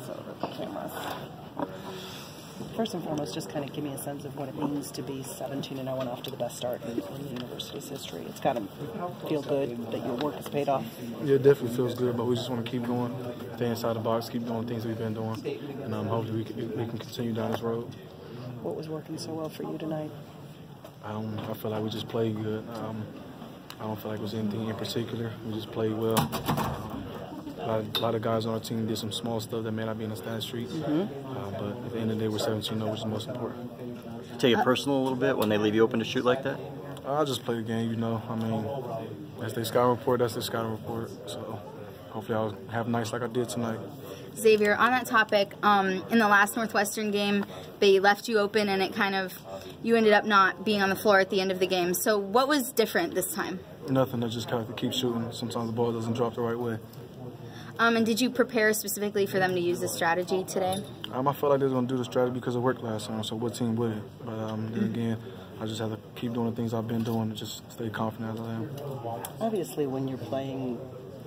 over the cameras. First and foremost, just kind of give me a sense of what it means to be 17-0 and off to the best start in the university's history. It's got to feel good that your work has paid off. Yeah, it definitely feels good, but we just want to keep going, stay inside the box, keep doing things we've been doing, and hopefully we can continue down this road. What was working so well for you tonight? I feel like we just played good. I don't feel like it was anything in particular. We just played well. A lot of guys on our team did some small stuff that may not be in the stat sheet, but at the end of the day, we're 17-0, which is most important. Take it personal a little bit when they leave you open to shoot like that? I just play the game, you know. I mean, that's their scouting report, that's their scouting report. So hopefully I'll have nights like I did tonight. Xavier, on that topic, in the last Northwestern game, they left you open and you ended up not being on the floor at the end of the game. So what was different this time? Nothing, I just kind of keep shooting. Sometimes the ball doesn't drop the right way. And did you prepare specifically for them to use this strategy today? I felt like they were going to do the strategy because it worked last time, so what team would it? But then again, I just have to keep doing the things I've been doing and just stay confident as I am. Obviously, when you're playing,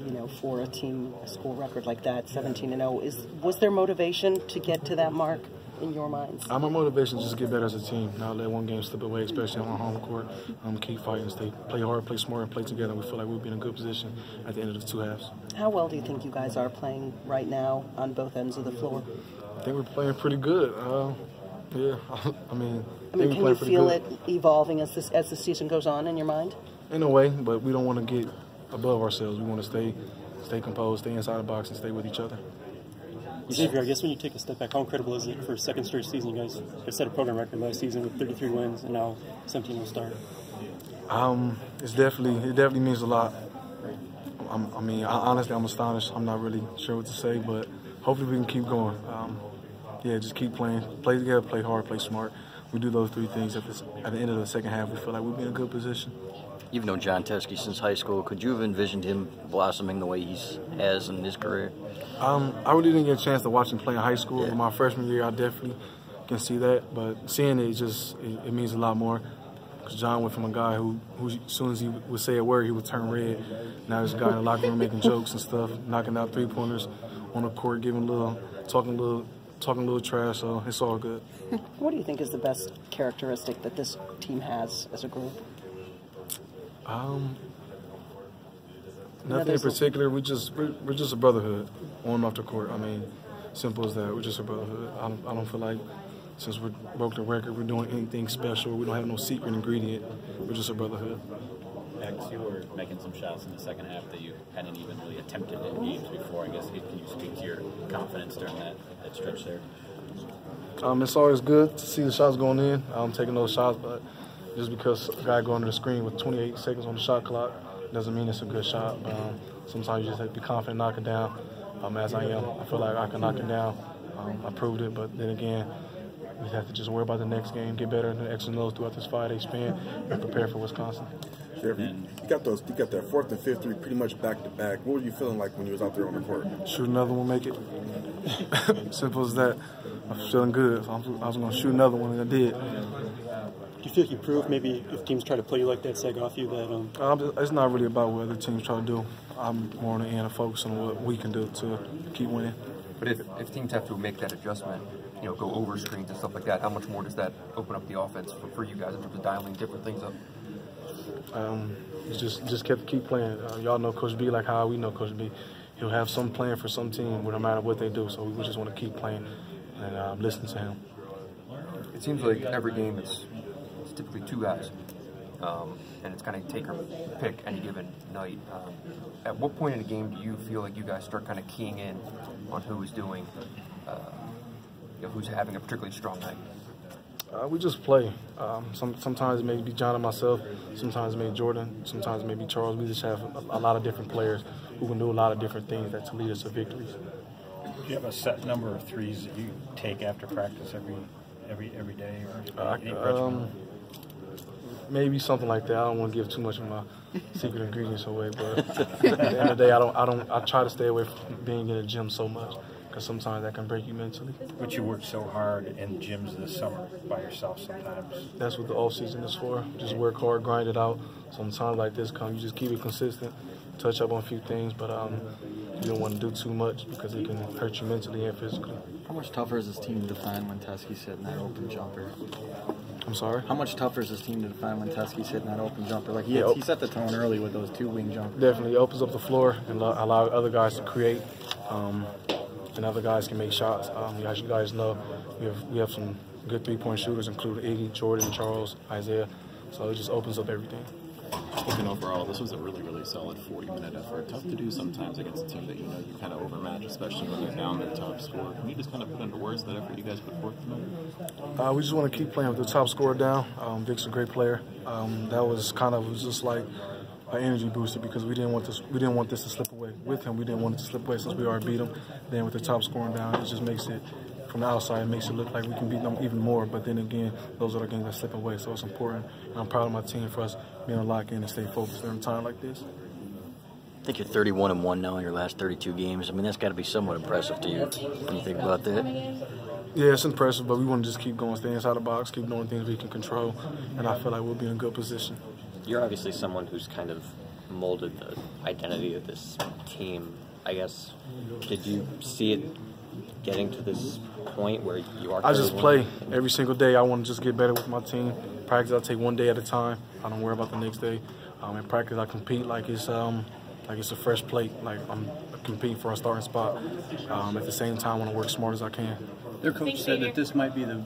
you know, for a team, a school record like that, 17-0, was there motivation to get to that mark in your minds? My motivation is just to get better as a team, not let one game slip away, especially on our home court. Keep fighting, play hard, play smart, and play together. We feel like we'll be in a good position at the end of the two halves. How well do you think you guys are playing right now on both ends of the floor? I think we're playing pretty good. Yeah, I mean, can you feel it evolving as the season goes on in your mind? In a way, but we don't want to get above ourselves. We want to stay composed, stay inside the box, and stay with each other. Xavier, I guess when you take a step back, how incredible is it for a second straight season? You guys have set a program record last season with 33 wins and now 17-0 start. It definitely means a lot. Honestly, I'm astonished. I'm not really sure what to say, but hopefully we can keep going. Yeah, just keep playing, play together, play hard, play smart. We do those three things at the end of the second half. We feel like we'll be in a good position. You've known John Teskey since high school. Could you have envisioned him blossoming the way he has in his career? I really didn't get a chance to watch him play in high school. Yeah. In my freshman year, I definitely can see that. But seeing it, it means a lot more. Because John went from a guy who as soon as he would say a word, he would turn red. Now he's a guy in the locker room making jokes and stuff, knocking out three-pointers on the court, talking a little trash. So it's all good. What do you think is the best characteristic that this team has as a group? Nothing in particular. We're just a brotherhood on and off the court. I mean, simple as that. We're just a brotherhood. I don't feel like since we broke the record, we're doing anything special. We don't have no secret ingredient. We're just a brotherhood. Max, you were making some shots in the second half that you hadn't even really attempted in games before. I guess can you speak to your confidence during that stretch there? It's always good to see the shots going in. I'm taking those shots, but just because a guy going to the screen with 28 seconds on the shot clock doesn't mean it's a good shot. But sometimes you just have to be confident, knock it down. As I am, I feel like I can knock it down. I proved it, but then again, we have to just worry about the next game, get better in the X and O's throughout this 5-day span, and prepare for Wisconsin. You got that fourth and fifth three pretty much back to back. What were you feeling like when you was out there on the court? Shoot another one, make it. Simple as that. I'm feeling good. So I was going to shoot another one, and I did. Do you feel like you proved maybe if teams try to play you like that, sag off you, that it's not really about what other teams try to do. I'm more on the end of focus on what we can do to keep winning. But if teams have to make that adjustment, go over screens and stuff like that, how much more does that open up the offense for you guys in terms of dialing different things up? Just keep playing. Y'all know Coach B like how we know Coach B. He'll have some plan for some team, no matter what they do. So we just want to keep playing and listen to him. It seems like every game it's typically two guys, and it's kind of take or pick any given night. At what point in a game do you feel like you guys start kind of keying in on who is doing, who's having a particularly strong night? We just play. Sometimes it may be John and myself. Sometimes it may be Jordan. Sometimes it may be Charles. We just have a lot of different players who can do a lot of different things that to lead us to victories. Do you have a set number of threes that you take after practice every day, or maybe something like that. I don't want to give too much of my secret ingredients away, but at the end of the day, I try to stay away from being in the gym so much, because sometimes that can break you mentally. But you work so hard in gyms this summer by yourself sometimes. That's what the off season is for. Just work hard, grind it out. Sometimes like this you just keep it consistent, touch up on a few things, but you don't want to do too much because it can hurt you mentally and physically. How much tougher is this team to defend when Teskey's hitting that open jumper? I'm sorry? How much tougher is this team to defend when Teskey's hitting that open jumper? Like he set the tone early with those 2 wing jumpers. Definitely opens up the floor and allow other guys to create, and other guys can make shots. As you guys know, we have some good 3-point shooters, including Iggy, Jordan, Charles, Isaiah. So it just opens up everything. Looking overall, this was a really, really solid 40-minute effort. Tough to do sometimes against a team that you kind of overmatch, especially when they're down their top scorer. Can you just kind of put into words that effort you guys put forth tonight? We just want to keep playing with the top scorer down. Vic's a great player. That was just like an energy booster because we didn't want this to slip away. With him, we didn't want it to slip away since we already beat him. Then with the top scoring down, it just makes it, from the outside, it makes it look like we can beat them even more. But then again, those are the games that slip away, so it's important. And I'm proud of my team for us being able to lock in and stay focused during a time like this. I think you're 31-1 now in your last 32 games. I mean, that's got to be somewhat impressive to you when you think about that. Yeah, it's impressive, but we want to just keep going, stay inside the box, keep doing things we can control, and I feel like we'll be in a good position. You're obviously someone who's kind of molded the identity of this team. I guess, did you see it getting to this point where you are? I just play every single day. I want to just get better with my team. Practice, I take one day at a time. I don't worry about the next day. In practice, I compete like it's a fresh plate. Like I'm competing for a starting spot. At the same time, I want to work as smart as I can. Their coach said that this might be the